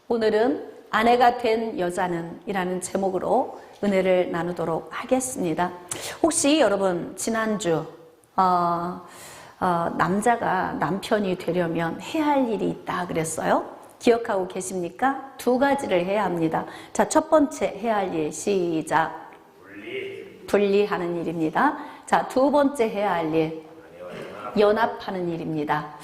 오늘은 아내가 된 여자는 이라는 제목으로 은혜를 나누도록 하겠습니다. 혹시 여러분 지난주 남자가 남편이 되려면 해야 할 일이 있다 그랬어요? 기억하고 계십니까? 두 가지를 해야 합니다. 자, 첫 번째 해야 할 일, 시작. 분리하는 일입니다. 자, 두 번째 해야 할 일, 연합하는 일입니다.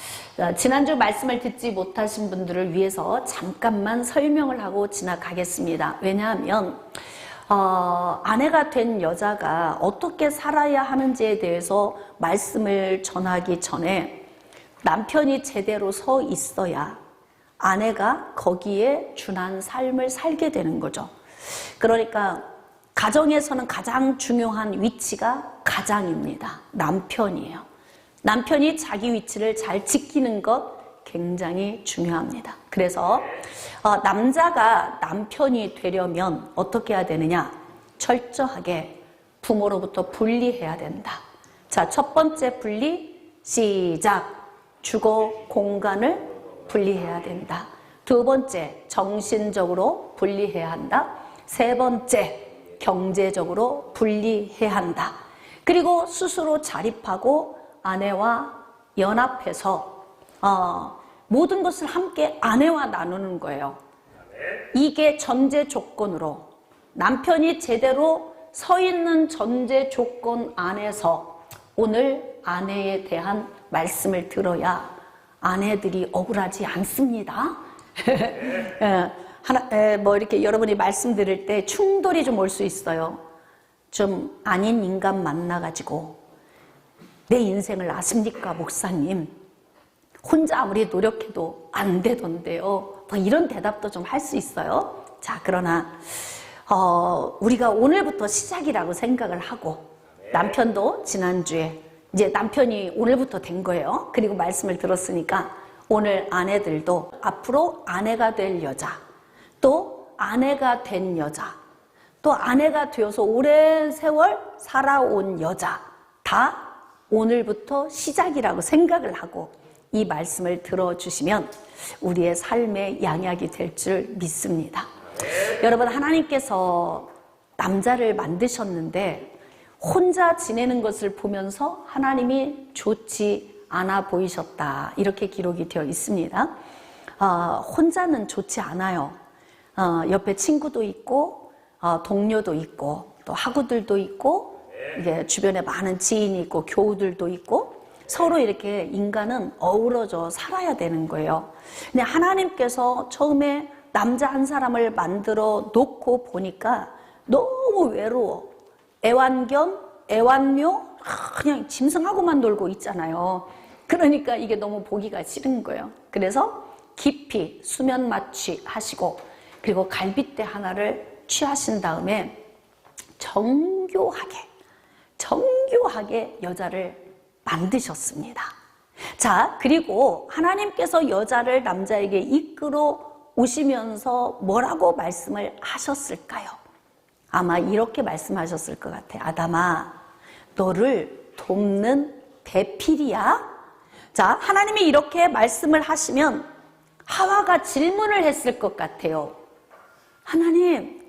지난주 말씀을 듣지 못하신 분들을 위해서 잠깐만 설명을 하고 지나가겠습니다. 왜냐하면 아내가 된 여자가 어떻게 살아야 하는지에 대해서 말씀을 전하기 전에 남편이 제대로 서 있어야 아내가 거기에 준한 삶을 살게 되는 거죠. 그러니까 가정에서는 가장 중요한 위치가 가장입니다. 남편이에요. 남편이 자기 위치를 잘 지키는 것 굉장히 중요합니다. 그래서 남자가 남편이 되려면 어떻게 해야 되느냐? 철저하게 부모로부터 분리해야 된다. 자, 첫 번째 분리, 시작. 주거 공간을 분리해야 된다. 두 번째, 정신적으로 분리해야 한다. 세 번째, 경제적으로 분리해야 한다. 그리고 스스로 자립하고 아내와 연합해서 모든 것을 함께 아내와 나누는 거예요. 이게 전제 조건으로 남편이 제대로 서 있는 전제 조건 안에서 오늘 아내에 대한 말씀을 들어야 아내들이 억울하지 않습니다. 뭐 이렇게 여러분이 말씀 들을 때 충돌이 좀 올 수 있어요. 좀 아닌 인간 만나가지고 내 인생을 아십니까, 목사님? 혼자 아무리 노력해도 안 되던데요. 뭐 이런 대답도 좀 할 수 있어요. 자, 그러나 우리가 오늘부터 시작이라고 생각을 하고 남편도 지난주에 이제 남편이 오늘부터 된 거예요. 그리고 말씀을 들었으니까 오늘 아내들도 앞으로 아내가 될 여자, 또 아내가 된 여자, 또 아내가 되어서 오랜 세월 살아온 여자 다 오늘부터 시작이라고 생각을 하고 이 말씀을 들어주시면 우리의 삶의 양약이 될 줄 믿습니다. 여러분, 하나님께서 남자를 만드셨는데 혼자 지내는 것을 보면서 하나님이 좋지 않아 보이셨다, 이렇게 기록이 되어 있습니다. 혼자는 좋지 않아요. 옆에 친구도 있고 동료도 있고 또 학우들도 있고 이게 주변에 많은 지인이 있고 교우들도 있고 서로 이렇게 인간은 어우러져 살아야 되는 거예요. 근데 하나님께서 처음에 남자 한 사람을 만들어 놓고 보니까 너무 외로워. 애완견, 애완묘, 그냥 짐승하고만 놀고 있잖아요. 그러니까 이게 너무 보기가 싫은 거예요. 그래서 깊이 수면 마취하시고 그리고 갈빗대 하나를 취하신 다음에 정교하게 여자를 만드셨습니다. 자, 그리고 하나님께서 여자를 남자에게 이끌어 오시면서 뭐라고 말씀을 하셨을까요? 아마 이렇게 말씀하셨을 것 같아요. 아담아, 너를 돕는 배필이야. 자, 하나님이 이렇게 말씀을 하시면 하와가 질문을 했을 것 같아요. 하나님,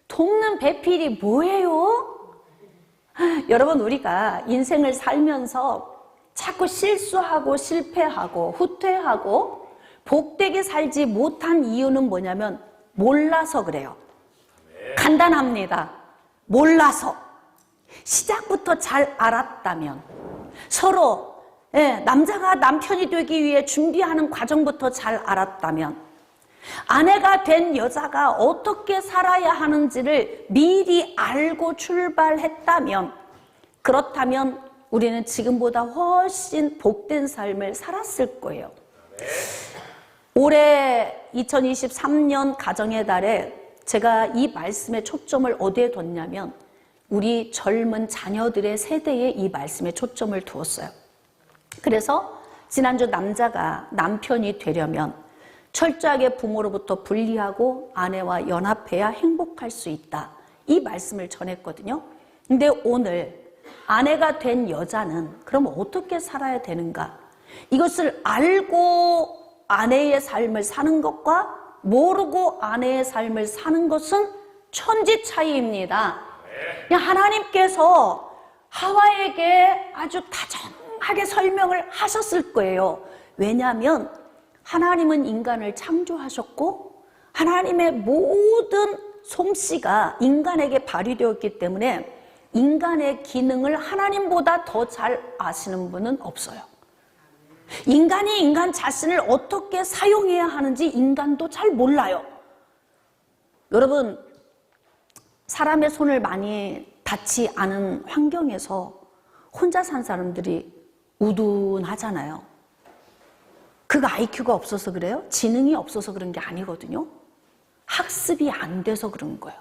돕는 배필이 뭐예요? 여러분, 우리가 인생을 살면서 자꾸 실수하고 실패하고 후퇴하고 복되게 살지 못한 이유는 뭐냐면 몰라서 그래요. 간단합니다. 몰라서. 시작부터 잘 알았다면, 서로 남자가 남편이 되기 위해 준비하는 과정부터 잘 알았다면, 아내가 된 여자가 어떻게 살아야 하는지를 미리 알고 출발했다면, 그렇다면 우리는 지금보다 훨씬 복된 삶을 살았을 거예요. 올해 2023년 가정의 달에 제가 이 말씀의 초점을 어디에 뒀냐면 우리 젊은 자녀들의 세대에 이 말씀에 초점을 두었어요. 그래서 지난주 남자가 남편이 되려면 철저하게 부모로부터 분리하고 아내와 연합해야 행복할 수 있다, 이 말씀을 전했거든요. 근데 오늘 아내가 된 여자는 그럼 어떻게 살아야 되는가? 이것을 알고 아내의 삶을 사는 것과 모르고 아내의 삶을 사는 것은 천지 차이입니다. 하나님께서 하와에게 아주 다정하게 설명을 하셨을 거예요. 왜냐하면 하나님은 인간을 창조하셨고 하나님의 모든 솜씨가 인간에게 발휘되었기 때문에 인간의 기능을 하나님보다 더 잘 아시는 분은 없어요. 인간이 인간 자신을 어떻게 사용해야 하는지 인간도 잘 몰라요. 여러분, 사람의 손을 많이 닿지 않은 환경에서 혼자 산 사람들이 우둔하잖아요. 그가 IQ가 없어서 그래요? 지능이 없어서 그런 게 아니거든요. 학습이 안 돼서 그런 거예요.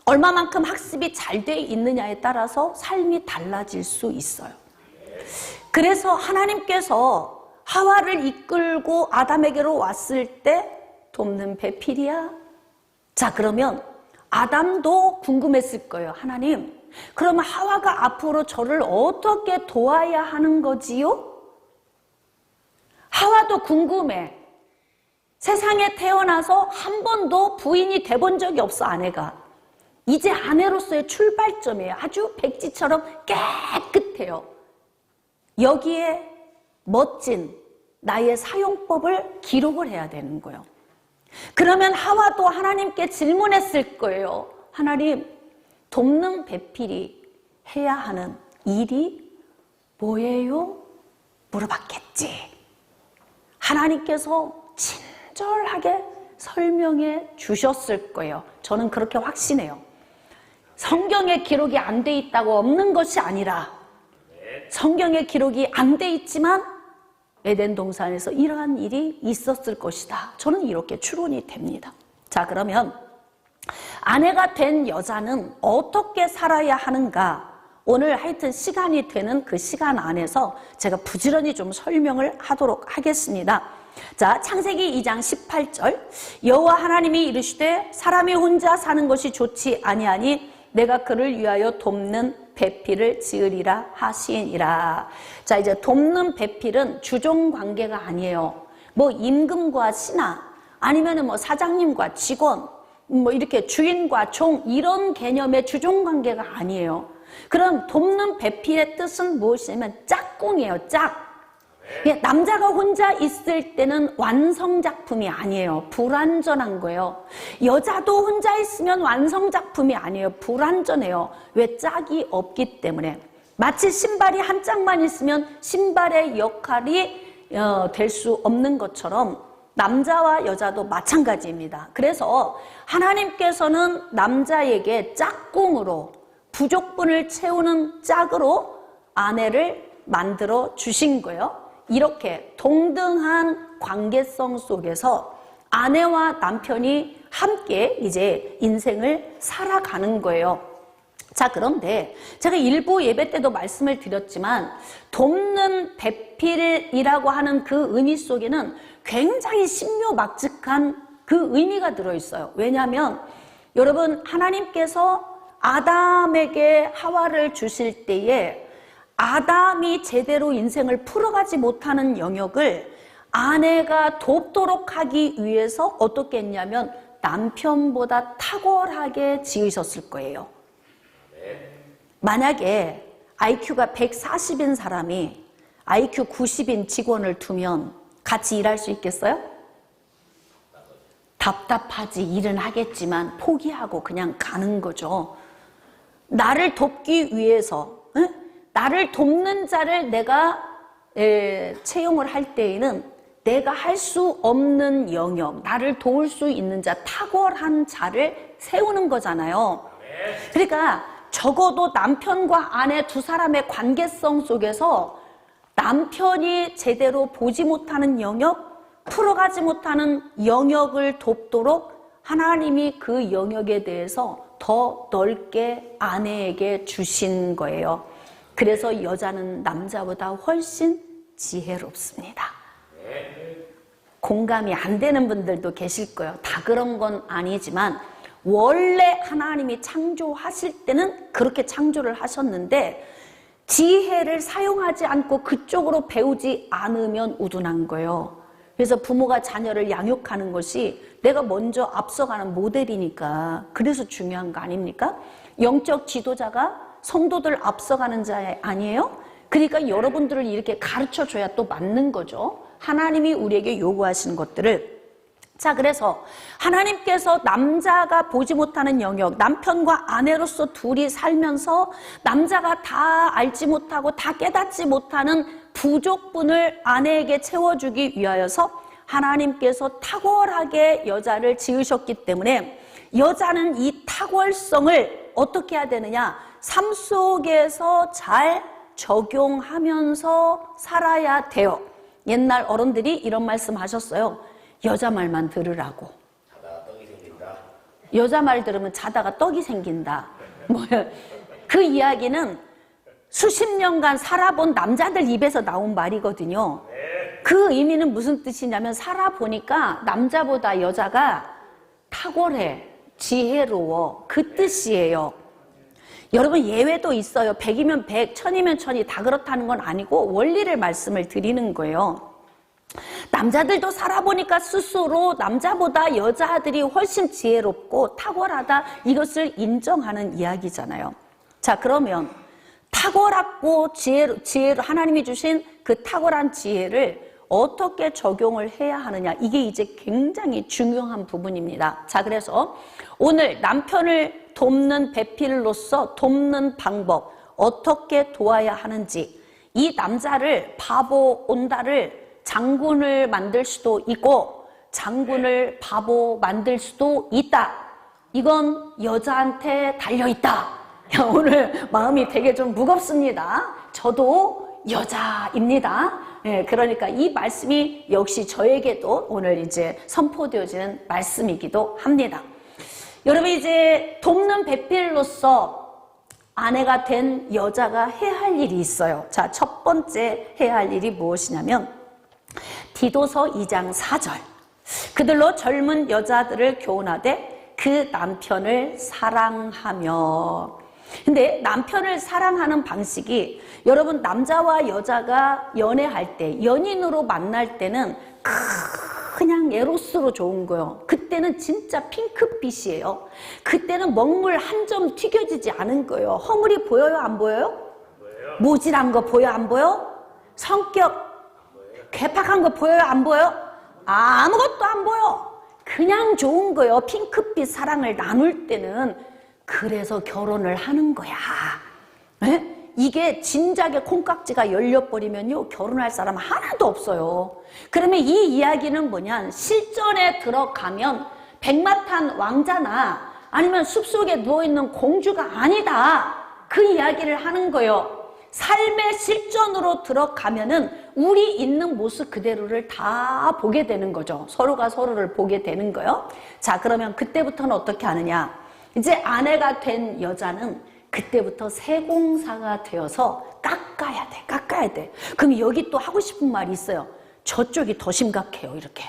얼마만큼 학습이 잘 돼 있느냐에 따라서 삶이 달라질 수 있어요. 그래서 하나님께서 하와를 이끌고 아담에게로 왔을 때 돕는 배필이야. 자, 그러면 아담도 궁금했을 거예요. 하나님, 그러면 하와가 앞으로 저를 어떻게 도와야 하는 거지요? 하와도 궁금해. 세상에 태어나서 한 번도 부인이 돼본 적이 없어, 아내가. 이제 아내로서의 출발점이에요. 아주 백지처럼 깨끗해요. 여기에 멋진 나의 사용법을 기록을 해야 되는 거예요. 그러면 하와도 하나님께 질문했을 거예요. 하나님, 돕는 배필이 해야 하는 일이 뭐예요? 물어봤겠지. 하나님께서 친절하게 설명해 주셨을 거예요. 저는 그렇게 확신해요. 성경에 기록이 안 돼 있다고 없는 것이 아니라 성경에 기록이 안 돼 있지만 에덴 동산에서 이러한 일이 있었을 것이다. 저는 이렇게 추론이 됩니다. 자, 그러면 아내가 된 여자는 어떻게 살아야 하는가? 오늘 하여튼 시간이 되는 그 시간 안에서 제가 부지런히 좀 설명을 하도록 하겠습니다. 자, 창세기 2장 18절. 여호와 하나님이 이르시되 사람이 혼자 사는 것이 좋지 아니하니 내가 그를 위하여 돕는 배필을 지으리라 하시니라. 자, 이제 돕는 배필은 주종 관계가 아니에요. 뭐 임금과 신하, 아니면은 뭐 사장님과 직원, 뭐 이렇게 주인과 종, 이런 개념의 주종 관계가 아니에요. 그럼 돕는 배필의 뜻은 무엇이냐면 짝꿍이에요. 짝. 남자가 혼자 있을 때는 완성작품이 아니에요. 불완전한 거예요. 여자도 혼자 있으면 완성작품이 아니에요. 불완전해요. 왜? 짝이 없기 때문에. 마치 신발이 한 짝만 있으면 신발의 역할이 될 수 없는 것처럼 남자와 여자도 마찬가지입니다. 그래서 하나님께서는 남자에게 짝꿍으로, 부족분을 채우는 짝으로 아내를 만들어 주신 거예요. 이렇게 동등한 관계성 속에서 아내와 남편이 함께 이제 인생을 살아가는 거예요. 자, 그런데 제가 일부 예배 때도 말씀을 드렸지만 돕는 배필이라고 하는 그 의미 속에는 굉장히 신묘막측한 그 의미가 들어있어요. 왜냐하면 여러분, 하나님께서 아담에게 하와를 주실 때에 아담이 제대로 인생을 풀어가지 못하는 영역을 아내가 돕도록 하기 위해서 어떻게 했냐면 남편보다 탁월하게 지으셨을 거예요. 만약에 IQ가 140인 사람이 IQ 90인 직원을 두면 같이 일할 수 있겠어요? 답답하지. 일은 하겠지만 포기하고 그냥 가는 거죠. 나를 돕기 위해서, 나를 돕는 자를 내가 채용을 할 때에는 내가 할 수 없는 영역, 나를 도울 수 있는 자, 탁월한 자를 세우는 거잖아요. 그러니까 적어도 남편과 아내 두 사람의 관계성 속에서 남편이 제대로 보지 못하는 영역, 풀어가지 못하는 영역을 돕도록 하나님이 그 영역에 대해서 더 넓게 아내에게 주신 거예요. 그래서 여자는 남자보다 훨씬 지혜롭습니다. 공감이 안 되는 분들도 계실 거예요. 다 그런 건 아니지만 원래 하나님이 창조하실 때는 그렇게 창조를 하셨는데 지혜를 사용하지 않고 그쪽으로 배우지 않으면 우둔한 거예요. 그래서 부모가 자녀를 양육하는 것이 내가 먼저 앞서가는 모델이니까 그래서 중요한 거 아닙니까? 영적 지도자가 성도들 앞서가는 자 아니에요? 그러니까 여러분들을 이렇게 가르쳐 줘야 또 맞는 거죠. 하나님이 우리에게 요구하시는 것들을. 자, 그래서 하나님께서 남자가 보지 못하는 영역, 남편과 아내로서 둘이 살면서 남자가 다 알지 못하고 다 깨닫지 못하는 부족분을 아내에게 채워주기 위하여서 하나님께서 탁월하게 여자를 지으셨기 때문에 여자는 이 탁월성을 어떻게 해야 되느냐? 삶 속에서 잘 적용하면서 살아야 돼요. 옛날 어른들이 이런 말씀 하셨어요. 여자 말만 들으라고. 자다가 떡이 생긴다. 여자 말 들으면 자다가 떡이 생긴다. 그 이야기는 수십 년간 살아본 남자들 입에서 나온 말이거든요. 그 의미는 무슨 뜻이냐면 살아보니까 남자보다 여자가 탁월해, 지혜로워, 그 뜻이에요. 여러분 예외도 있어요. 100이면 100, 1000이면 1000이 다 그렇다는 건 아니고 원리를 말씀을 드리는 거예요. 남자들도 살아보니까 스스로 남자보다 여자들이 훨씬 지혜롭고 탁월하다, 이것을 인정하는 이야기잖아요. 자, 그러면 탁월하고 지혜로 하나님이 주신 그 탁월한 지혜를 어떻게 적용을 해야 하느냐, 이게 이제 굉장히 중요한 부분입니다. 자, 그래서 오늘 남편을 돕는 배필로서 돕는 방법, 어떻게 도와야 하는지, 이 남자를 바보 온다를 장군을 만들 수도 있고 장군을 바보 만들 수도 있다. 이건 여자한테 달려있다. 오늘 마음이 되게 좀 무겁습니다. 저도 여자입니다. 그러니까 이 말씀이 역시 저에게도 오늘 이제 선포되어지는 말씀이기도 합니다. 여러분, 이제 돕는 배필로서 아내가 된 여자가 해야 할 일이 있어요. 자, 첫 번째 해야 할 일이 무엇이냐면 디도서 2장 4절. 그들로 젊은 여자들을 교훈하되 그 남편을 사랑하며. 근데 남편을 사랑하는 방식이, 여러분 남자와 여자가 연애할 때, 연인으로 만날 때는 그냥 에로스로 좋은 거예요. 그때는 진짜 핑크빛이에요. 그때는 먹물 한 점 튀겨지지 않은 거예요. 허물이 보여요, 안 보여요? 모질한 거 보여, 안 보여? 성격 괴팍한 거 보여요, 안 보여? 아무것도 안 보여. 그냥 좋은 거예요. 핑크빛 사랑을 나눌 때는. 그래서 결혼을 하는 거야. 네? 이게 진작에 콩깍지가 열려버리면요, 결혼할 사람 하나도 없어요. 그러면 이 이야기는 뭐냐, 실전에 들어가면 백마탄 왕자나 아니면 숲속에 누워있는 공주가 아니다, 그 이야기를 하는 거예요. 삶의 실전으로 들어가면은 우리 있는 모습 그대로를 다 보게 되는 거죠. 서로가 서로를 보게 되는 거예요. 자, 그러면 그때부터는 어떻게 하느냐, 이제 아내가 된 여자는 그때부터 세공사가 되어서 깎아야 돼, 깎아야 돼. 그럼 여기 또 하고 싶은 말이 있어요. 저쪽이 더 심각해요, 이렇게.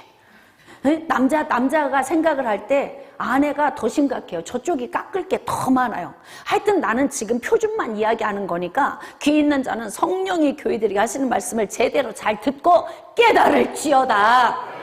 남자가 생각을 할 때 아내가 더 심각해요. 저쪽이 깎을 게 더 많아요. 하여튼 나는 지금 표준만 이야기하는 거니까 귀 있는 자는 성령이 교회들이 하시는 말씀을 제대로 잘 듣고 깨달을지어다.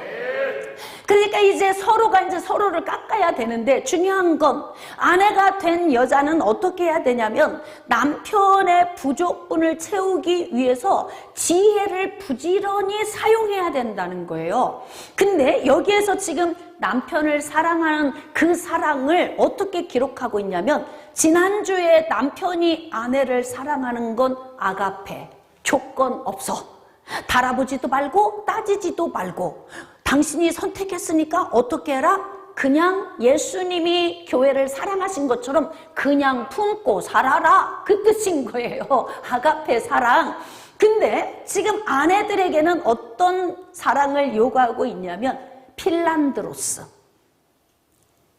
그러니까 이제 서로가 이제 서로를 깎아야 되는데, 중요한 건 아내가 된 여자는 어떻게 해야 되냐면 남편의 부족분을 채우기 위해서 지혜를 부지런히 사용해야 된다는 거예요. 근데 여기에서 지금 남편을 사랑하는 그 사랑을 어떻게 기록하고 있냐면, 지난주에 남편이 아내를 사랑하는 건 아가페, 조건 없어. 바라보지도 말고 따지지도 말고, 당신이 선택했으니까 어떻게 해라? 그냥 예수님이 교회를 사랑하신 것처럼 그냥 품고 살아라, 그 뜻인 거예요. 아가페 사랑. 근데 지금 아내들에게는 어떤 사랑을 요구하고 있냐면 필란드로스,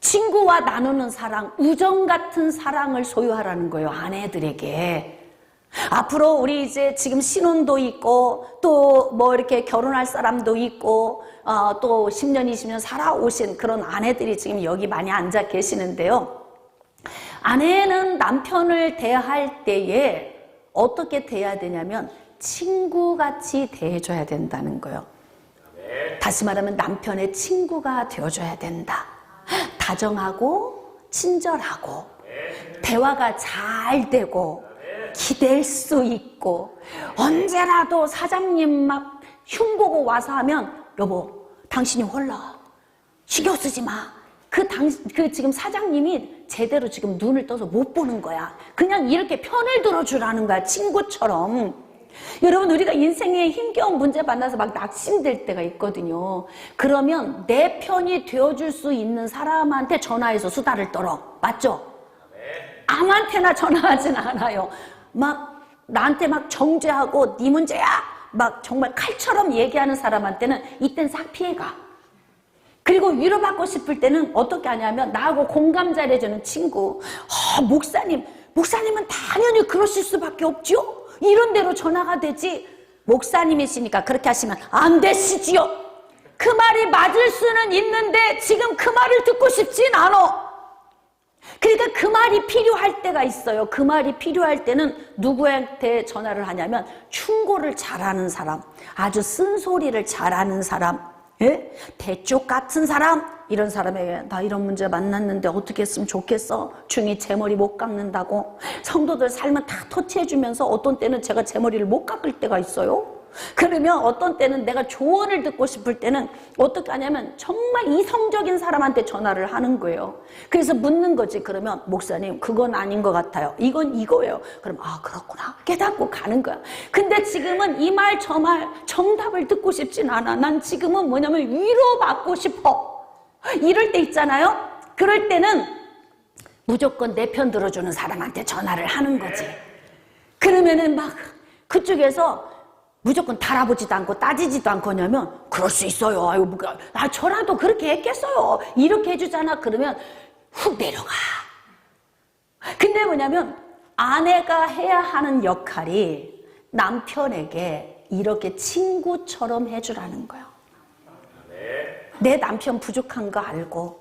친구와 나누는 사랑, 우정 같은 사랑을 소유하라는 거예요, 아내들에게. 앞으로 우리 이제 지금 신혼도 있고 또 뭐 이렇게 결혼할 사람도 있고 또 10년 20년 살아오신 그런 아내들이 지금 여기 많이 앉아 계시는데요, 아내는 남편을 대할 때에 어떻게 대해야 되냐면 친구같이 대해줘야 된다는 거예요. 다시 말하면 남편의 친구가 되어줘야 된다. 다정하고 친절하고 대화가 잘 되고 기댈 수 있고 언제라도 사장님 막 흉보고 와서 하면 여보 당신이 홀라 신경 쓰지 마. 그 지금 사장님이 제대로 지금 눈을 떠서 못 보는 거야. 그냥 이렇게 편을 들어주라는 거야. 친구처럼. 여러분 우리가 인생에 힘겨운 문제 만나서 막 낙심될 때가 있거든요. 그러면 내 편이 되어줄 수 있는 사람한테 전화해서 수다를 떨어. 맞죠? 아무한테나 전화하진 않아요. 막 나한테 막 정죄하고 네 문제야 막 정말 칼처럼 얘기하는 사람한테는 이땐 싹 피해가. 그리고 위로받고 싶을 때는 어떻게 하냐면 나하고 공감 잘해주는 친구. 목사님은 당연히 그러실 수밖에 없지요. 이런 대로 전화가 되지. 목사님이시니까 그렇게 하시면 안 되시지요. 그 말이 맞을 수는 있는데 지금 그 말을 듣고 싶진 않아. 그러니까 그 말이 필요할 때가 있어요. 그 말이 필요할 때는 누구한테 전화를 하냐면 충고를 잘하는 사람, 아주 쓴소리를 잘하는 사람, 예? 대쪽 같은 사람, 이런 사람에게 나 이런 문제 만났는데 어떻게 했으면 좋겠어? 중이 제 머리 못 깎는다고. 성도들 삶은 다 터치해주면서 어떤 때는 제가 제 머리를 못 깎을 때가 있어요. 그러면 어떤 때는 내가 조언을 듣고 싶을 때는 어떻게 하냐면 정말 이성적인 사람한테 전화를 하는 거예요. 그래서 묻는 거지. 그러면 목사님 그건 아닌 것 같아요. 이건 이거예요. 그럼 아 그렇구나 깨닫고 가는 거야. 근데 지금은 이 말 저 말 정답을 듣고 싶진 않아. 난 지금은 뭐냐면 위로받고 싶어. 이럴 때 있잖아요. 그럴 때는 무조건 내 편 들어주는 사람한테 전화를 하는 거지. 그러면은 막 그쪽에서 무조건 달아보지도 않고 따지지도 않고냐면 그럴 수 있어요. 아유, 저라도 그렇게 했겠어요. 이렇게 해주잖아. 그러면 훅 내려가. 근데 뭐냐면 아내가 해야 하는 역할이 남편에게 이렇게 친구처럼 해주라는 거예요. 내 남편 부족한 거 알고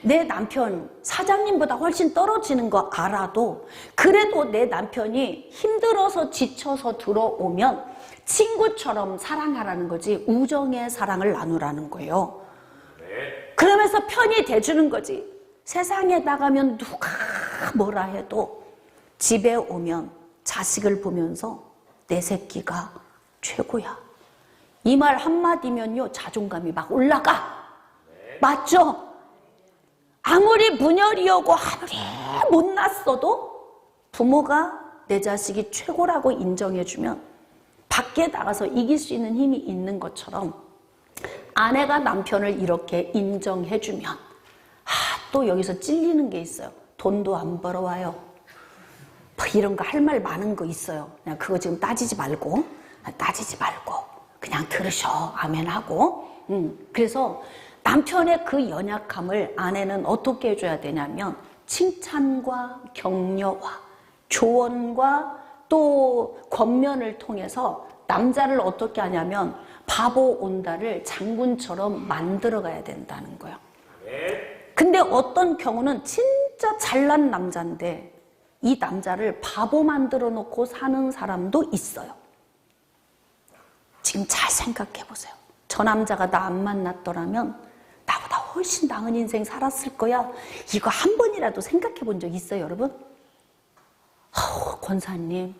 내 남편 사장님보다 훨씬 떨어지는 거 알아도 그래도 내 남편이 힘들어서 지쳐서 들어오면 친구처럼 사랑하라는 거지 우정의 사랑을 나누라는 거예요. 그러면서 편이 돼주는 거지. 세상에 나가면 누가 뭐라 해도 집에 오면 자식을 보면서 내 새끼가 최고야. 이 말 한마디면요 자존감이 막 올라가. 맞죠? 아무리 문열이 오고 아무리 못났어도 부모가 내 자식이 최고라고 인정해주면 밖에 나가서 이길 수 있는 힘이 있는 것처럼 아내가 남편을 이렇게 인정해주면 또 여기서 찔리는 게 있어요. 돈도 안 벌어와요. 뭐 이런 거 할 말 많은 거 있어요. 그냥 그거 지금 따지지 말고 그냥 들으셔. 아멘하고. 그래서 남편의 그 연약함을 아내는 어떻게 해줘야 되냐면 칭찬과 격려와 조언과 또 권면을 통해서 남자를 어떻게 하냐면 바보 온다를 장군처럼 만들어 가야 된다는 거예요. 근데 어떤 경우는 진짜 잘난 남자인데 이 남자를 바보 만들어 놓고 사는 사람도 있어요. 지금 잘 생각해 보세요. 저 남자가 나 안 만났더라면 나보다 훨씬 나은 인생 살았을 거야. 이거 한 번이라도 생각해 본 적 있어요, 여러분? 권사님,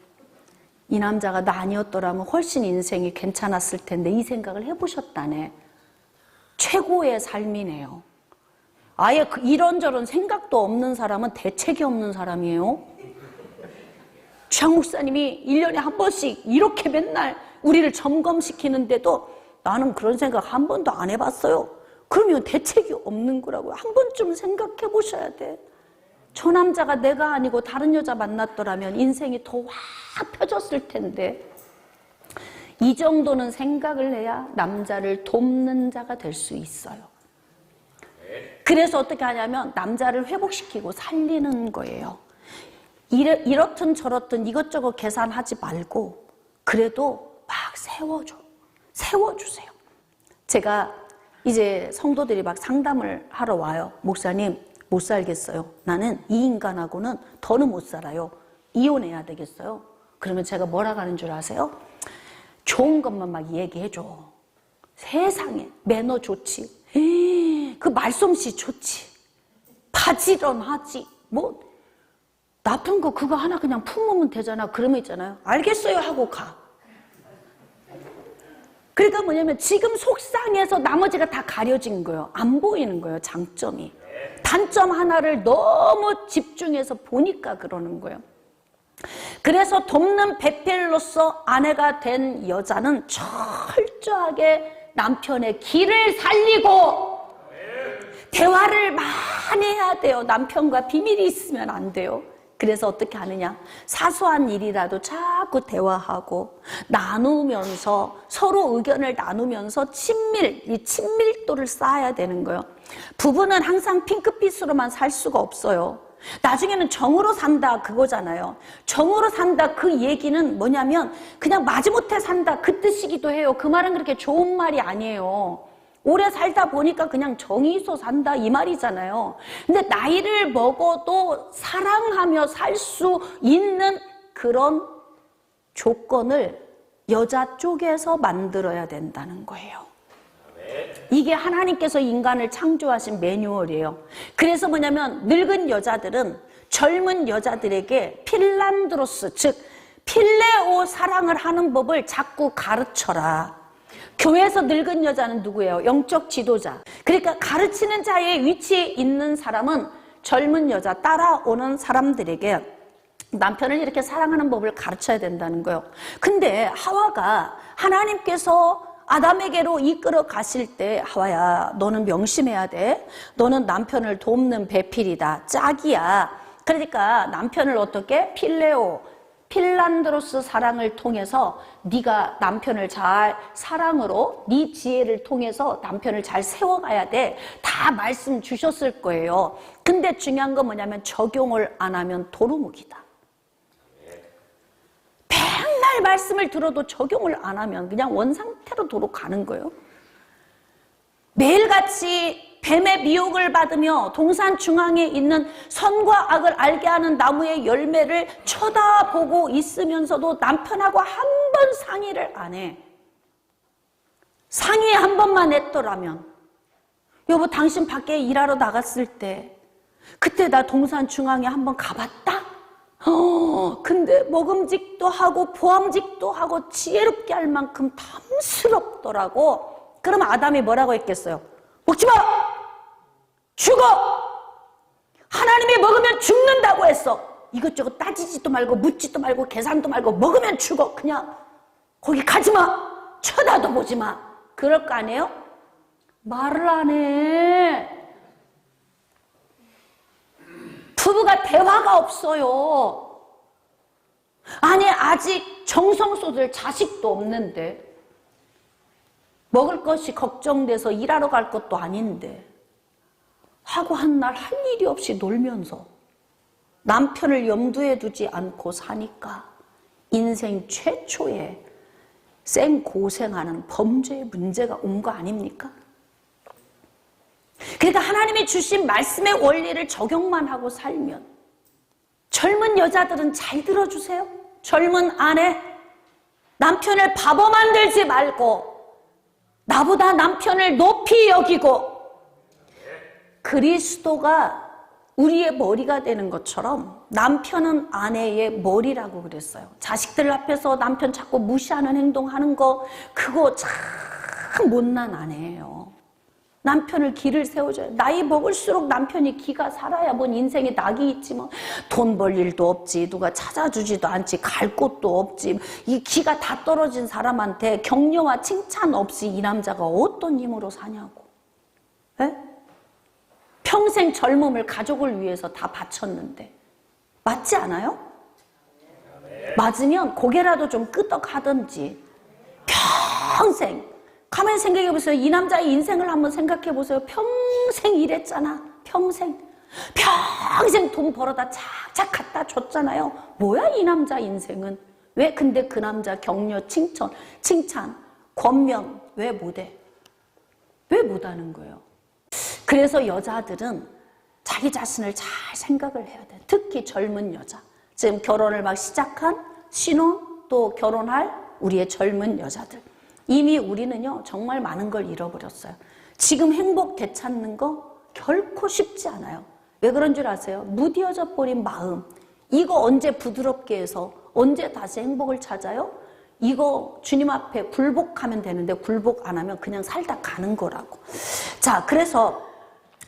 이 남자가 나 아니었더라면 훨씬 인생이 괜찮았을 텐데 이 생각을 해보셨다네. 최고의 삶이네요. 아예 이런저런 생각도 없는 사람은 대책이 없는 사람이에요. 최양 목사님이 1년에 한 번씩 이렇게 맨날 우리를 점검시키는데도 나는 그런 생각 한 번도 안 해봤어요. 그러면 대책이 없는 거라고요. 한 번쯤 생각해 보셔야 돼. 저 남자가 내가 아니고 다른 여자 만났더라면 인생이 더 확 펴졌을 텐데 이 정도는 생각을 해야 남자를 돕는 자가 될 수 있어요. 그래서 어떻게 하냐면 남자를 회복시키고 살리는 거예요. 이렇든 저렇든 이것저것 계산하지 말고 그래도 막 세워주세요. 제가 이제 성도들이 막 상담을 하러 와요. 목사님 못 살겠어요. 나는 이 인간하고는 더는 못 살아요. 이혼해야 되겠어요. 그러면 제가 뭐라고 하는 줄 아세요? 좋은 것만 막 얘기해줘. 세상에 매너 좋지. 그 말솜씨 좋지. 바지런하지. 뭐 나쁜 거 그거 하나 그냥 품으면 되잖아. 그러면 있잖아요. 알겠어요 하고 가. 그러니까 뭐냐면 지금 속상해서 나머지가 다 가려진 거예요. 안 보이는 거예요. 장점이. 단점 하나를 너무 집중해서 보니까 그러는 거예요. 그래서 돕는 배필로서 아내가 된 여자는 철저하게 남편의 길을 살리고 대화를 많이 해야 돼요. 남편과 비밀이 있으면 안 돼요. 그래서 어떻게 하느냐? 사소한 일이라도 자꾸 대화하고 나누면서 서로 의견을 나누면서 이 친밀도를 쌓아야 되는 거예요. 부부는 항상 핑크빛으로만 살 수가 없어요. 나중에는 정으로 산다 그거잖아요. 정으로 산다 그 얘기는 뭐냐면 그냥 마지못해 산다 그 뜻이기도 해요. 그 말은 그렇게 좋은 말이 아니에요. 오래 살다 보니까 그냥 정이 있어 산다 이 말이잖아요. 근데 나이를 먹어도 사랑하며 살 수 있는 그런 조건을 여자 쪽에서 만들어야 된다는 거예요. 이게 하나님께서 인간을 창조하신 매뉴얼이에요. 그래서 뭐냐면 늙은 여자들은 젊은 여자들에게 필란드로스, 즉 필레오 사랑을 하는 법을 자꾸 가르쳐라. 교회에서 늙은 여자는 누구예요? 영적 지도자. 그러니까 가르치는 자의 위치에 있는 사람은 젊은 여자, 따라오는 사람들에게 남편을 이렇게 사랑하는 법을 가르쳐야 된다는 거예요. 근데 하와가 하나님께서 아담에게로 이끌어 가실 때 하와야 너는 명심해야 돼. 너는 남편을 돕는 배필이다. 짝이야. 그러니까 남편을 어떻게? 필란드로스 사랑을 통해서 네가 남편을 잘 사랑으로 네 지혜를 통해서 남편을 잘 세워가야 돼. 다 말씀 주셨을 거예요. 근데 중요한 건 뭐냐면 적용을 안 하면 도루묵이다. 맨날 말씀을 들어도 적용을 안 하면 그냥 원상태로 도로 가는 거예요. 매일같이 뱀의 미혹을 받으며 동산 중앙에 있는 선과 악을 알게 하는 나무의 열매를 쳐다보고 있으면서도 남편하고 한 번 상의를 안 해. 상의 한 번만 했더라면 여보 당신 밖에 일하러 나갔을 때 그때 나 동산 중앙에 한번 가봤다? 근데 먹음직도 하고 보암직도 하고 지혜롭게 할 만큼 탐스럽더라고. 그럼 아담이 뭐라고 했겠어요? 먹지 마! 죽어! 하나님이 먹으면 죽는다고 했어. 이것저것 따지지도 말고 묻지도 말고 계산도 말고 먹으면 죽어. 그냥 거기 가지 마. 쳐다도 보지 마. 그럴 거 아니에요? 말을 안 해. 부부가 대화가 없어요. 아니 아직 정성 쏟을 자식도 없는데 먹을 것이 걱정돼서 일하러 갈 것도 아닌데 하고 한 날 할 일이 없이 놀면서 남편을 염두에 두지 않고 사니까 인생 최초의 생고생하는 범죄의 문제가 온 거 아닙니까? 그러니까 하나님이 주신 말씀의 원리를 적용만 하고 살면 젊은 여자들은 잘 들어주세요. 젊은 아내, 남편을 바보 만들지 말고 나보다 남편을 높이 여기고 그리스도가 우리의 머리가 되는 것처럼 남편은 아내의 머리라고 그랬어요. 자식들 앞에서 남편 자꾸 무시하는 행동하는 거 그거 참 못난 아내예요. 남편을 길을 세워줘요. 나이 먹을수록 남편이 기가 살아야 뭔 인생에 낙이 있지 뭐. 돈 벌 일도 없지. 누가 찾아주지도 않지. 갈 곳도 없지. 이 기가 다 떨어진 사람한테 격려와 칭찬 없이 이 남자가 어떤 힘으로 사냐고. 에? 평생 젊음을 가족을 위해서 다 바쳤는데 맞지 않아요? 맞으면 고개라도 좀 끄덕하든지 평생 가만히 생각해 보세요. 이 남자의 인생을 한번 생각해 보세요. 평생 일했잖아. 평생 돈 벌어다 착착 갖다 줬잖아요. 뭐야 이 남자 인생은. 왜 근데 그 남자 격려 칭찬 권면 왜 못해? 왜 못하는 거예요? 그래서 여자들은 자기 자신을 잘 생각을 해야 돼. 특히 젊은 여자. 지금 결혼을 막 시작한 신혼 또 결혼할 우리의 젊은 여자들. 이미 우리는요, 정말 많은 걸 잃어버렸어요. 지금 행복 되찾는 거 결코 쉽지 않아요. 왜 그런 줄 아세요? 무뎌져 버린 마음. 이거 언제 부드럽게 해서 언제 다시 행복을 찾아요? 이거 주님 앞에 굴복하면 되는데 굴복 안 하면 그냥 살다 가는 거라고. 자, 그래서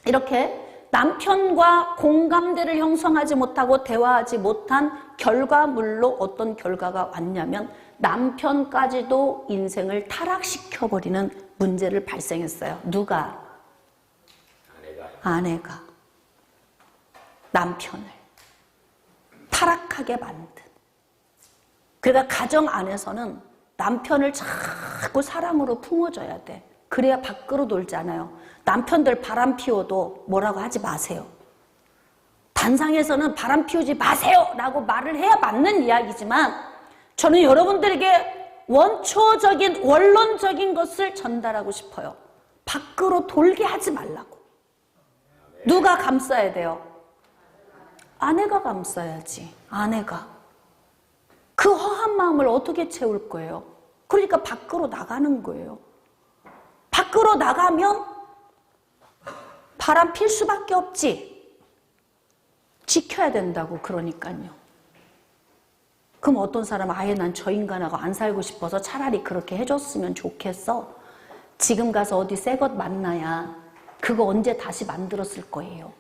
이렇게 남편과 공감대를 형성하지 못하고 대화하지 못한 결과물로 어떤 결과가 왔냐면 남편까지도 인생을 타락시켜버리는 문제를 발생했어요. 누가? 아내가 남편을 타락하게 만든. 그러니까 가정 안에서는 남편을 자꾸 사랑으로 품어줘야 돼. 그래야 밖으로 놀잖아요. 남편들 바람 피워도 뭐라고 하지 마세요. 단상에서는 바람 피우지 마세요 라고 말을 해야 맞는 이야기지만 저는 여러분들에게 원초적인 원론적인 것을 전달하고 싶어요. 밖으로 돌게 하지 말라고. 누가 감싸야 돼요? 아내가 감싸야지. 아내가. 그 허한 마음을 어떻게 채울 거예요? 그러니까 밖으로 나가는 거예요. 밖으로 나가면 바람 필 수밖에 없지. 지켜야 된다고. 그러니까요. 그럼 어떤 사람은 아예 난 저 인간하고 안 살고 싶어서 차라리 그렇게 해줬으면 좋겠어. 지금 가서 어디 새 것 만나야 그거 언제 다시 만들었을 거예요.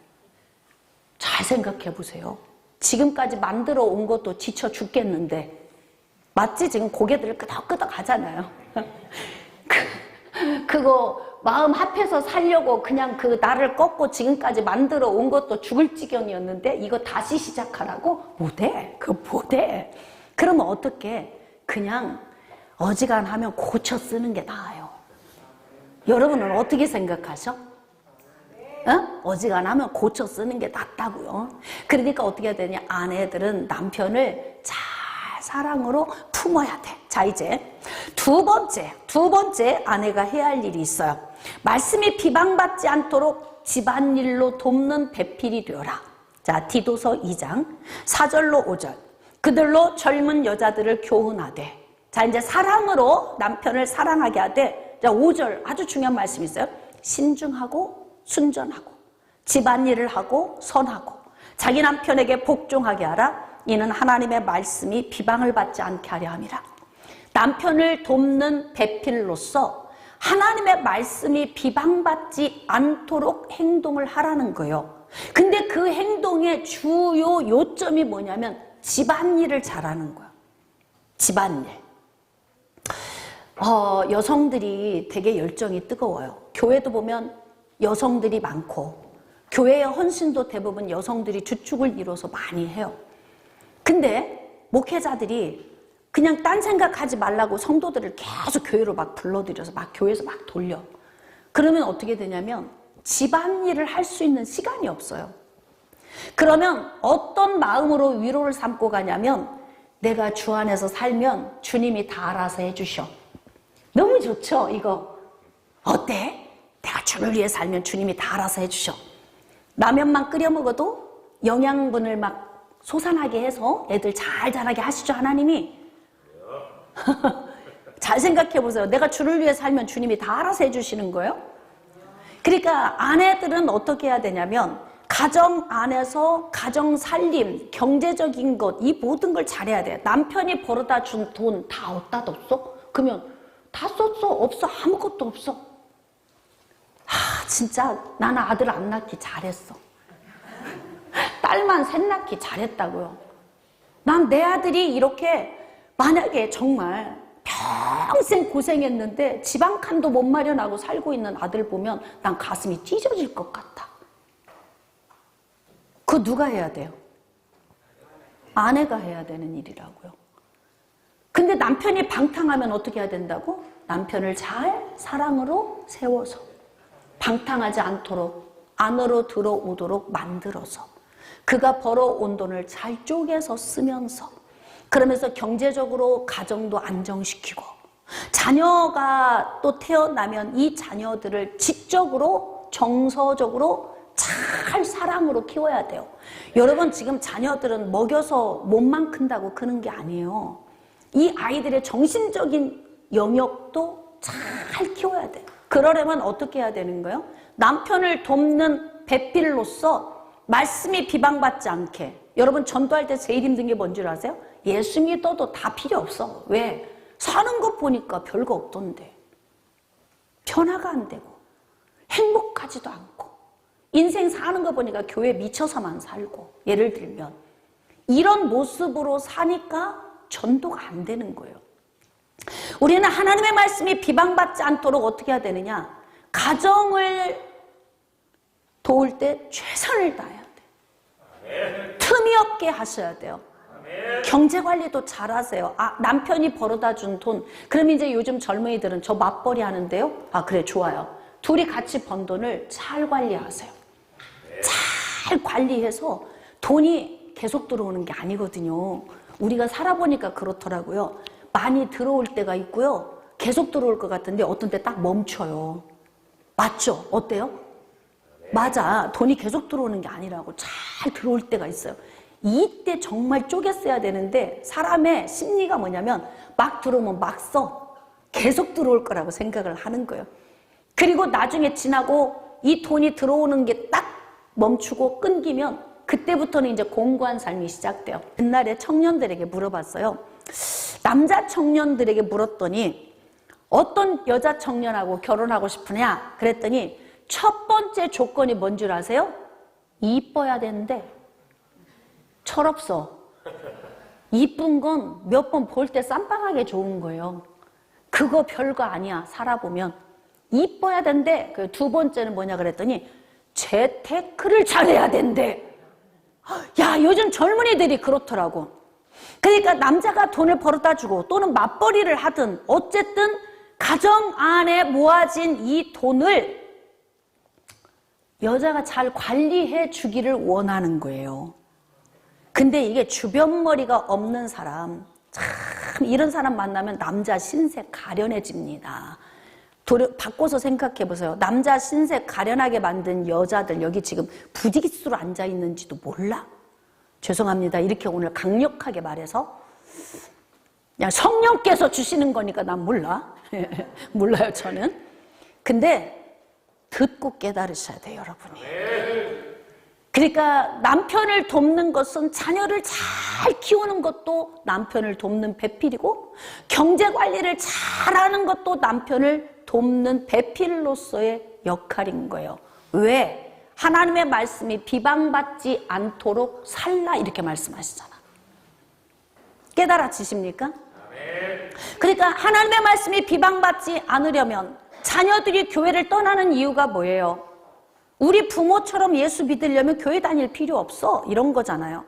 잘 생각해 보세요. 지금까지 만들어 온 것도 지쳐 죽겠는데 맞지? 지금 고개들 끄덕끄덕 하잖아요. 그거 마음 합해서 살려고 그냥 그 나를 꺾고 지금까지 만들어 온 것도 죽을 지경이었는데 이거 다시 시작하라고? 못해. 그거 못해. 그러면 어떻게? 그냥 어지간하면 고쳐 쓰는 게 나아요. 여러분은 어떻게 생각하셔? 어지간하면 고쳐 쓰는 게 낫다고요. 그러니까 어떻게 해야 되냐? 아내들은 남편을 잘 사랑으로 품어야 돼. 자, 이제 두 번째 아내가 해야 할 일이 있어요. 말씀이 비방받지 않도록 집안일로 돕는 배필이 되어라. 자, 디도서 2장 4절로 5절. 그들로 젊은 여자들을 교훈하되. 자, 이제 사랑으로 남편을 사랑하게 하되. 자, 5절 아주 중요한 말씀이 있어요. 신중하고 순전하고 집안일을 하고 선하고 자기 남편에게 복종하게 하라. 이는 하나님의 말씀이 비방을 받지 않게 하려 함이라. 남편을 돕는 배필로서 하나님의 말씀이 비방받지 않도록 행동을 하라는 거예요. 근데 그 행동의 주요 요점이 뭐냐면 집안일을 잘하는 거야. 집안일. 여성들이 되게 열정이 뜨거워요. 교회도 보면 여성들이 많고 교회의 헌신도 대부분 여성들이 주축을 이뤄서 많이 해요. 근데 목회자들이 그냥 딴 생각하지 말라고 성도들을 계속 교회로 막 불러들여서 막 교회에서 막 돌려. 그러면 어떻게 되냐면 집안일을 할 수 있는 시간이 없어요. 그러면 어떤 마음으로 위로를 삼고 가냐면 내가 주 안에서 살면 주님이 다 알아서 해주셔. 너무 좋죠 이거. 어때? 내가 주를 위해 살면 주님이 다 알아서 해주셔. 라면만 끓여 먹어도 영양분을 막 솟아나게 해서 애들 잘 자라게 하시죠 하나님이. 잘 생각해 보세요. 내가 주를 위해 살면 주님이 다 알아서 해주시는 거예요. 그러니까 아내들은 어떻게 해야 되냐면 가정 안에서 가정 살림, 경제적인 것 이 모든 걸 잘해야 돼요. 남편이 벌어다 준 돈 다 어디다 뒀어? 그러면 다 썼어? 없어? 아무것도 없어. 진짜 나는 아들 안 낳기 잘했어. 딸만 셋 낳기 잘했다고요. 난 내 아들이 이렇게 만약에 정말 평생 고생했는데 집 한 칸도 못 마련하고 살고 있는 아들 보면 난 가슴이 찢어질 것 같아. 그거 누가 해야 돼요? 아내가 해야 되는 일이라고요. 근데 남편이 방탕하면 어떻게 해야 된다고? 남편을 잘 사랑으로 세워서 방탕하지 않도록 안으로 들어오도록 만들어서 그가 벌어온 돈을 잘 쪼개서 쓰면서 그러면서 경제적으로 가정도 안정시키고 자녀가 또 태어나면 이 자녀들을 지적으로 정서적으로 잘 사랑으로 키워야 돼요. 여러분 지금 자녀들은 먹여서 몸만 큰다고 크는 게 아니에요. 이 아이들의 정신적인 영역도 잘 키워야 돼. 그러려면 어떻게 해야 되는 거예요? 남편을 돕는 배필로서 말씀이 비방받지 않게. 여러분 전도할 때 제일 힘든 게 뭔지 아세요? 예수 믿어도 다 필요 없어. 왜? 사는 것 보니까 별거 없던데. 변화가 안 되고 행복하지도 않고 인생 사는 거 보니까 교회 미쳐서만 살고. 예를 들면 이런 모습으로 사니까 전도가 안 되는 거예요. 우리는 하나님의 말씀이 비방받지 않도록 어떻게 해야 되느냐? 가정을 도울 때 최선을 다해야 돼. 틈이 없게 하셔야 돼요. 경제관리도 잘하세요. 남편이 벌어다 준 돈. 그럼 이제 요즘 젊은이들은 저 맞벌이 하는데요. 그래, 좋아요. 둘이 같이 번 돈을 잘 관리하세요. 잘 관리해서 돈이 계속 들어오는 게 아니거든요. 우리가 살아보니까 그렇더라고요. 많이 들어올 때가 있고요. 계속 들어올 것 같은데 어떤 때 딱 멈춰요. 맞죠? 어때요? 맞아. 돈이 계속 들어오는 게 아니라고. 잘 들어올 때가 있어요. 이때 정말 쪼개 써야 되는데 사람의 심리가 뭐냐면 막 들어오면 막 써. 계속 들어올 거라고 생각을 하는 거예요. 그리고 나중에 지나고 이 돈이 들어오는 게 딱 멈추고 끊기면 그때부터는 이제 공고한 삶이 시작돼요. 옛날에 청년들에게 물어봤어요. 남자 청년들에게 물었더니 어떤 여자 청년하고 결혼하고 싶으냐? 그랬더니 첫 번째 조건이 뭔 줄 아세요? 이뻐야 되는데 철없어. 이쁜 건 몇 번 볼 때 쌈빵하게 좋은 거예요. 그거 별거 아니야. 살아보면. 이뻐야 된대. 그 두 번째는 뭐냐 그랬더니 재테크를 잘해야 된대. 야, 요즘 젊은이들이 그렇더라고. 그러니까 남자가 돈을 벌어다 주고 또는 맞벌이를 하든 어쨌든 가정 안에 모아진 이 돈을 여자가 잘 관리해 주기를 원하는 거예요. 근데 이게 주변 머리가 없는 사람, 참 이런 사람 만나면 남자 신세 가련해집니다. 바꿔서 생각해 보세요. 남자 신세 가련하게 만든 여자들 여기 지금 부지기수로 앉아 있는지도 몰라. 죄송합니다. 이렇게 오늘 강력하게 말해서 그냥 성령께서 주시는 거니까 난 몰라. 몰라요, 저는. 근데 듣고 깨달으셔야 돼요, 여러분이. 그러니까 남편을 돕는 것은 자녀를 잘 키우는 것도 남편을 돕는 배필이고 경제관리를 잘하는 것도 남편을 돕는 배필로서의 역할인 거예요. 왜? 하나님의 말씀이 비방받지 않도록 살라 이렇게 말씀하시잖아. 깨달아지십니까? 그러니까 하나님의 말씀이 비방받지 않으려면 자녀들이 교회를 떠나는 이유가 뭐예요? 우리 부모처럼 예수 믿으려면 교회 다닐 필요 없어. 이런 거잖아요.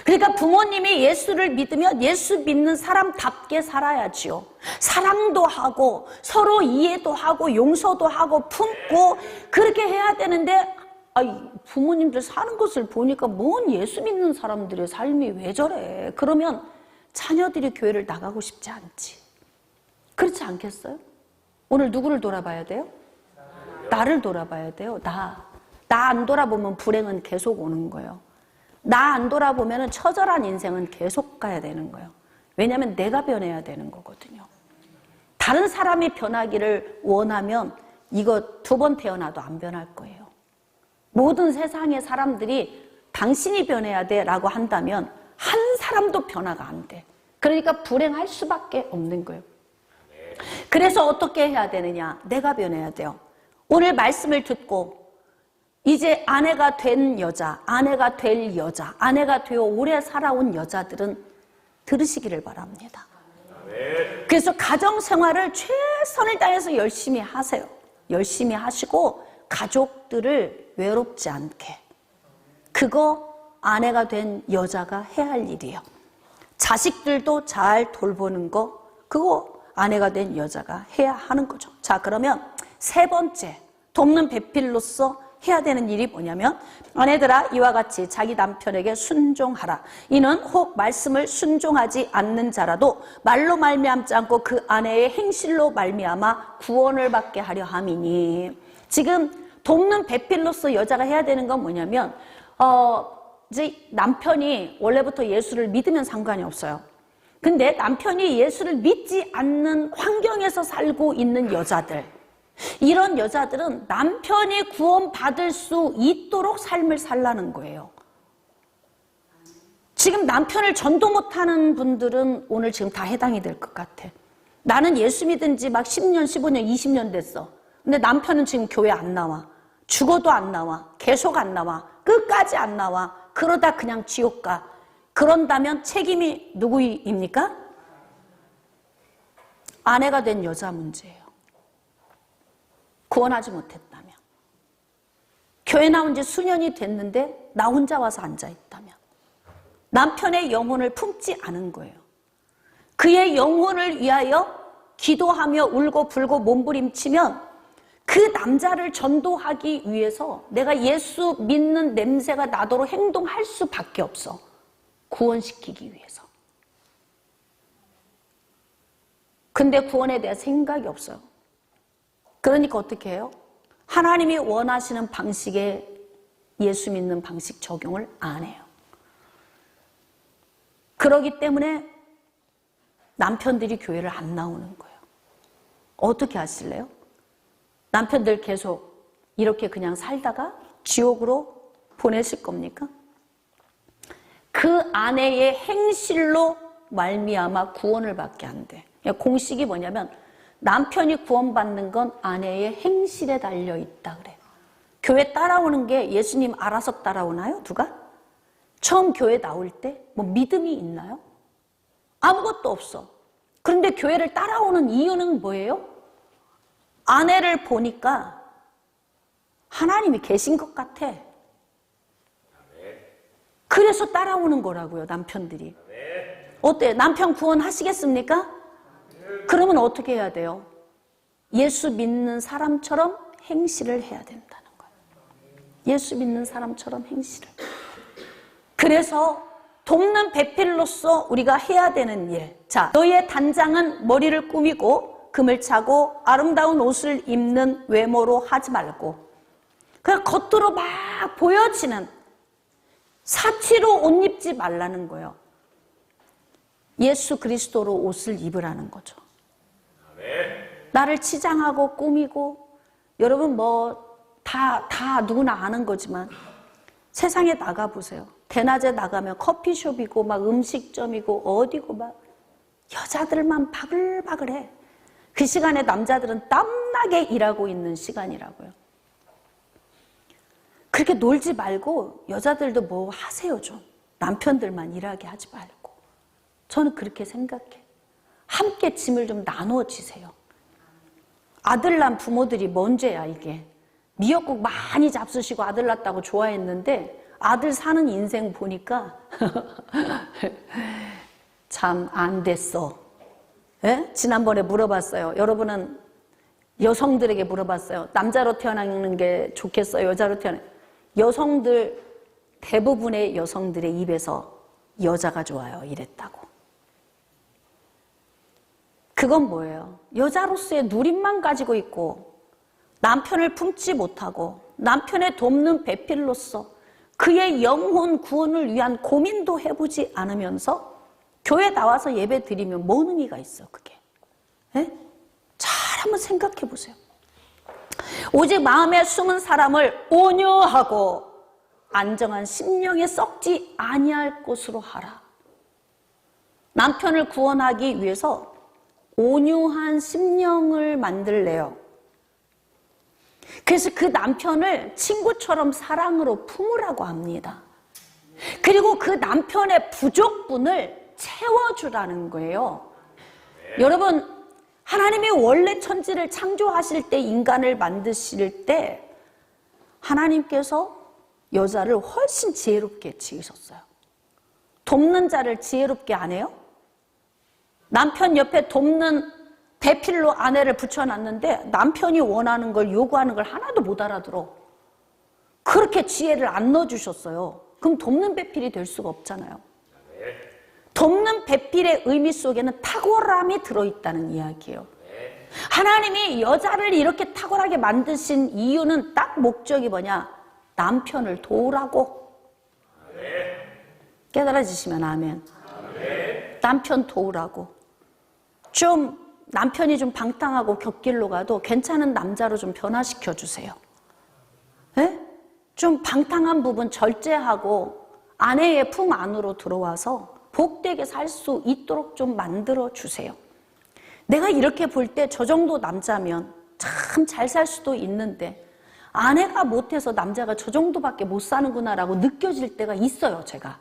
그러니까 부모님이 예수를 믿으면 예수 믿는 사람답게 살아야지요. 사랑도 하고 서로 이해도 하고 용서도 하고 품고 그렇게 해야 되는데 부모님들 사는 것을 보니까 뭔 예수 믿는 사람들의 삶이 왜 저래. 그러면 자녀들이 교회를 나가고 싶지 않지. 그렇지 않겠어요? 오늘 누구를 돌아봐야 돼요? 나를 돌아봐야 돼요. 나 안 돌아보면 불행은 계속 오는 거예요. 나 안 돌아보면 처절한 인생은 계속 가야 되는 거예요. 왜냐하면 내가 변해야 되는 거거든요. 다른 사람이 변하기를 원하면 이거 두 번 태어나도 안 변할 거예요. 모든 세상의 사람들이 당신이 변해야 돼 라고 한다면 한 사람도 변화가 안 돼. 그러니까 불행할 수밖에 없는 거예요. 그래서 어떻게 해야 되느냐? 내가 변해야 돼요. 오늘 말씀을 듣고 이제 아내가 된 여자, 아내가 될 여자, 아내가 되어 오래 살아온 여자들은 들으시기를 바랍니다. 그래서 가정생활을 최선을 다해서 열심히 하세요. 열심히 하시고 가족들을 외롭지 않게. 그거 아내가 된 여자가 해야 할 일이에요. 자식들도 잘 돌보는 거, 그거 아내가 된 여자가 해야 하는 거죠. 자, 그러면 세 번째, 돕는 배필로서 해야 되는 일이 뭐냐면 아내들아 이와 같이 자기 남편에게 순종하라. 이는 혹 말씀을 순종하지 않는 자라도 말로 말미암지 않고 그 아내의 행실로 말미암아 구원을 받게 하려 함이니. 지금 돕는 배필로서 여자가 해야 되는 건 뭐냐면 이제 남편이 원래부터 예수를 믿으면 상관이 없어요. 근데 남편이 예수를 믿지 않는 환경에서 살고 있는 여자들, 이런 여자들은 남편이 구원받을 수 있도록 삶을 살라는 거예요. 지금 남편을 전도 못하는 분들은 오늘 지금 다 해당이 될 것 같아. 나는 예수 믿은 지 막 10년, 15년, 20년 됐어. 근데 남편은 지금 교회 안 나와. 죽어도 안 나와. 계속 안 나와. 끝까지 안 나와. 그러다 그냥 지옥 가. 그런다면 책임이 누구입니까? 아내가 된 여자 문제예요. 구원하지 못했다면. 교회 나온 지 수년이 됐는데 나 혼자 와서 앉아있다면. 남편의 영혼을 품지 않은 거예요. 그의 영혼을 위하여 기도하며 울고 불고 몸부림치면 그 남자를 전도하기 위해서 내가 예수 믿는 냄새가 나도록 행동할 수밖에 없어. 구원시키기 위해서. 근데 구원에 대한 생각이 없어요. 그러니까 어떻게 해요? 하나님이 원하시는 방식의 예수 믿는 방식 적용을 안 해요. 그러기 때문에 남편들이 교회를 안 나오는 거예요. 어떻게 하실래요? 남편들 계속 이렇게 그냥 살다가 지옥으로 보내실 겁니까? 그 아내의 행실로 말미암아 구원을 받게 한대. 공식이 뭐냐면 남편이 구원받는 건 아내의 행실에 달려있다 그래요. 교회 따라오는 게 예수님 알아서 따라오나요? 누가? 처음 교회 나올 때 뭐 믿음이 있나요? 아무것도 없어. 그런데 교회를 따라오는 이유는 뭐예요? 아내를 보니까 하나님이 계신 것 같아. 그래서 따라오는 거라고요, 남편들이. 어때? 남편 구원하시겠습니까? 그러면 어떻게 해야 돼요? 예수 믿는 사람처럼 행실을 해야 된다는 거예요. 예수 믿는 사람처럼 행실을. 그래서 돕는 배필로서 우리가 해야 되는 일. 자, 너의 단장은 머리를 꾸미고 금을 차고 아름다운 옷을 입는 외모로 하지 말고 그냥 겉으로 막 보여지는 사치로 옷 입지 말라는 거예요. 예수 그리스도로 옷을 입으라는 거죠. 나를 치장하고 꾸미고 여러분 뭐 다 누구나 아는 거지만 세상에 나가보세요. 대낮에 나가면 커피숍이고 막 음식점이고 어디고 막 여자들만 바글바글해. 그 시간에 남자들은 땀나게 일하고 있는 시간이라고요. 그렇게 놀지 말고 여자들도 뭐 하세요 좀. 남편들만 일하게 하지 말고. 저는 그렇게 생각해. 함께 짐을 좀 나누어 지세요. 아들 낳은 부모들이 뭔 죄야 이게. 미역국 많이 잡수시고 아들 낳았다고 좋아했는데 아들 사는 인생 보니까 참 안 됐어. 예? 지난번에 물어봤어요. 여러분은 여성들에게 물어봤어요. 남자로 태어나는 게 좋겠어요? 여자로 태어나는 게? 여성들 대부분의 여성들의 입에서 여자가 좋아요 이랬다고. 그건 뭐예요? 여자로서의 누림만 가지고 있고 남편을 품지 못하고 남편의 돕는 배필로서 그의 영혼 구원을 위한 고민도 해보지 않으면서 교회 나와서 예배 드리면 뭔 의미가 있어 그게? 예? 잘 한번 생각해 보세요. 오직 마음에 숨은 사람을 온유하고 안정한 심령에 썩지 아니할 것으로 하라. 남편을 구원하기 위해서 온유한 심령을 만들래요. 그래서 그 남편을 친구처럼 사랑으로 품으라고 합니다. 그리고 그 남편의 부족분을 채워주라는 거예요. 여러분, 하나님이 원래 천지를 창조하실 때 인간을 만드실 때 하나님께서 여자를 훨씬 지혜롭게 지으셨어요. 돕는 자를 지혜롭게 안 해요? 남편 옆에 돕는 배필로 아내를 붙여놨는데 남편이 원하는 걸 요구하는 걸 하나도 못 알아들어. 그렇게 지혜를 안 넣어주셨어요. 그럼 돕는 배필이 될 수가 없잖아요. 돕는 배필의 의미 속에는 탁월함이 들어있다는 이야기예요. 하나님이 여자를 이렇게 탁월하게 만드신 이유는 딱 목적이 뭐냐? 남편을 도우라고. 깨달아지시면 아멘. 남편 도우라고. 좀 남편이 좀 방탕하고 곁길로 가도 괜찮은 남자로 좀 변화시켜 주세요. 예? 좀 방탕한 부분 절제하고 아내의 품 안으로 들어와서 복되게 살 수 있도록 좀 만들어 주세요. 내가 이렇게 볼 때 저 정도 남자면 참 잘 살 수도 있는데 아내가 못해서 남자가 저 정도밖에 못 사는구나라고 느껴질 때가 있어요, 제가.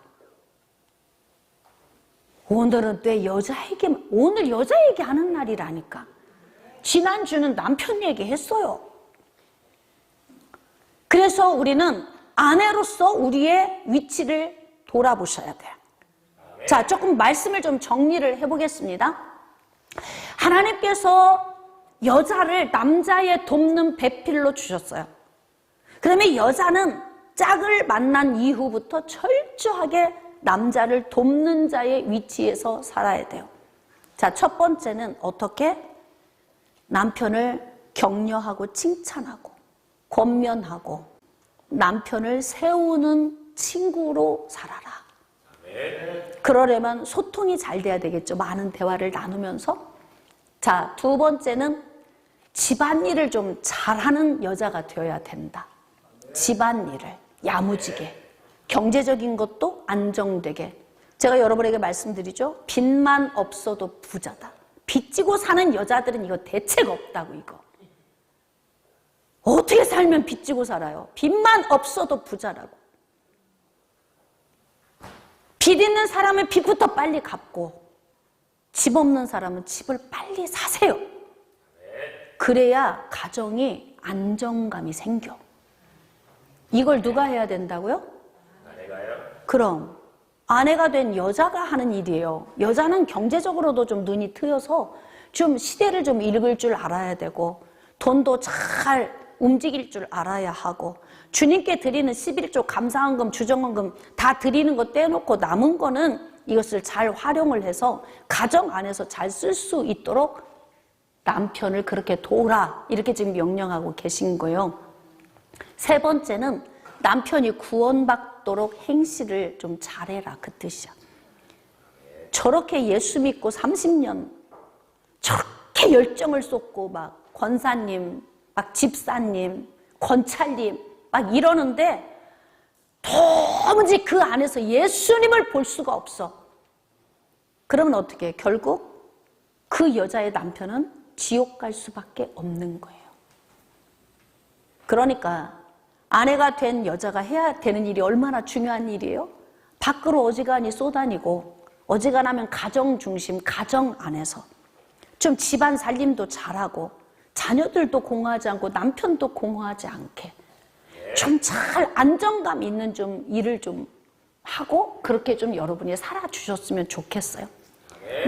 오늘은 오늘 여자 얘기하는 날이라니까. 지난주는 남편 얘기했어요. 그래서 우리는 아내로서 우리의 위치를 돌아보셔야 돼요. 자, 조금 말씀을 좀 정리를 해보겠습니다. 하나님께서 여자를 남자의 돕는 배필로 주셨어요. 그 다음에 여자는 짝을 만난 이후부터 철저하게 남자를 돕는 자의 위치에서 살아야 돼요. 자, 첫 번째는 어떻게? 남편을 격려하고 칭찬하고 권면하고 남편을 세우는 친구로 살아라. 그러려면 소통이 잘 돼야 되겠죠. 많은 대화를 나누면서. 자, 두 번째는 집안일을 좀 잘하는 여자가 되어야 된다. 집안일을 야무지게, 경제적인 것도 안정되게. 제가 여러분에게 말씀드리죠. 빚만 없어도 부자다. 빚지고 사는 여자들은 이거 대책 없다고, 이거. 어떻게 살면 빚지고 살아요? 빚만 없어도 부자라고. 빚 있는 사람은 빚부터 빨리 갚고 집 없는 사람은 집을 빨리 사세요. 그래야 가정이 안정감이 생겨. 이걸 누가 해야 된다고요? 아내가요? 그럼 아내가 된 여자가 하는 일이에요. 여자는 경제적으로도 좀 눈이 트여서 좀 시대를 좀 읽을 줄 알아야 되고 돈도 잘 움직일 줄 알아야 하고 주님께 드리는 11조 감사헌금, 주정헌금 다 드리는 거 떼놓고 남은 거는 이것을 잘 활용을 해서 가정 안에서 잘 쓸 수 있도록 남편을 그렇게 도우라, 이렇게 지금 명령하고 계신 거예요. 세 번째는 남편이 구원받도록 행실을 좀 잘해라, 그 뜻이야. 저렇게 예수 믿고 30년 저렇게 열정을 쏟고 막 권사님, 막 집사님, 권찰님 막 이러는데 도무지 그 안에서 예수님을 볼 수가 없어. 그러면 어떻게 해? 결국 그 여자의 남편은 지옥 갈 수밖에 없는 거예요. 그러니까 아내가 된 여자가 해야 되는 일이 얼마나 중요한 일이에요? 밖으로 어지간히 쏘다니고 어지간하면 가정 중심, 가정 안에서 좀 집안 살림도 잘하고 자녀들도 공허하지 않고 남편도 공허하지 않게 좀 잘 안정감 있는 좀 일을 좀 하고 그렇게 좀 여러분이 살아주셨으면 좋겠어요.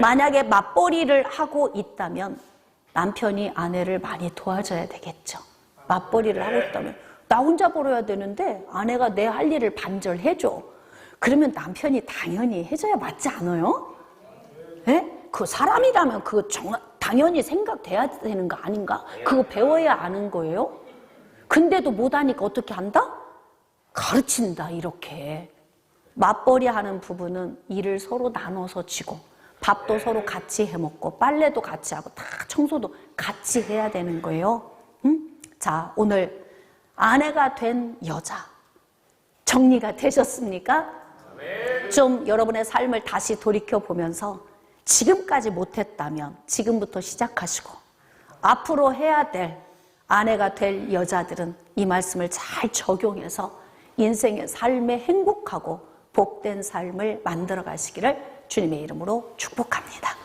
만약에 맞벌이를 하고 있다면 남편이 아내를 많이 도와줘야 되겠죠. 맞벌이를 하고 있다면 나 혼자 벌어야 되는데 아내가 내 할 일을 반절해줘. 그러면 남편이 당연히 해줘야 맞지 않아요? 예? 그 사람이라면 그거 당연히 생각돼야 되는 거 아닌가? 그거 배워야 아는 거예요? 근데도 못하니까 어떻게 한다? 가르친다, 이렇게. 맞벌이 하는 부부는 일을 서로 나눠서 지고 밥도 서로 같이 해먹고 빨래도 같이 하고 다 청소도 같이 해야 되는 거예요. 응? 자, 오늘 아내가 된 여자 정리가 되셨습니까? 좀 여러분의 삶을 다시 돌이켜보면서 지금까지 못했다면 지금부터 시작하시고 앞으로 해야 될 아내가 될 여자들은 이 말씀을 잘 적용해서 인생의 삶에 행복하고 복된 삶을 만들어 가시기를 주님의 이름으로 축복합니다.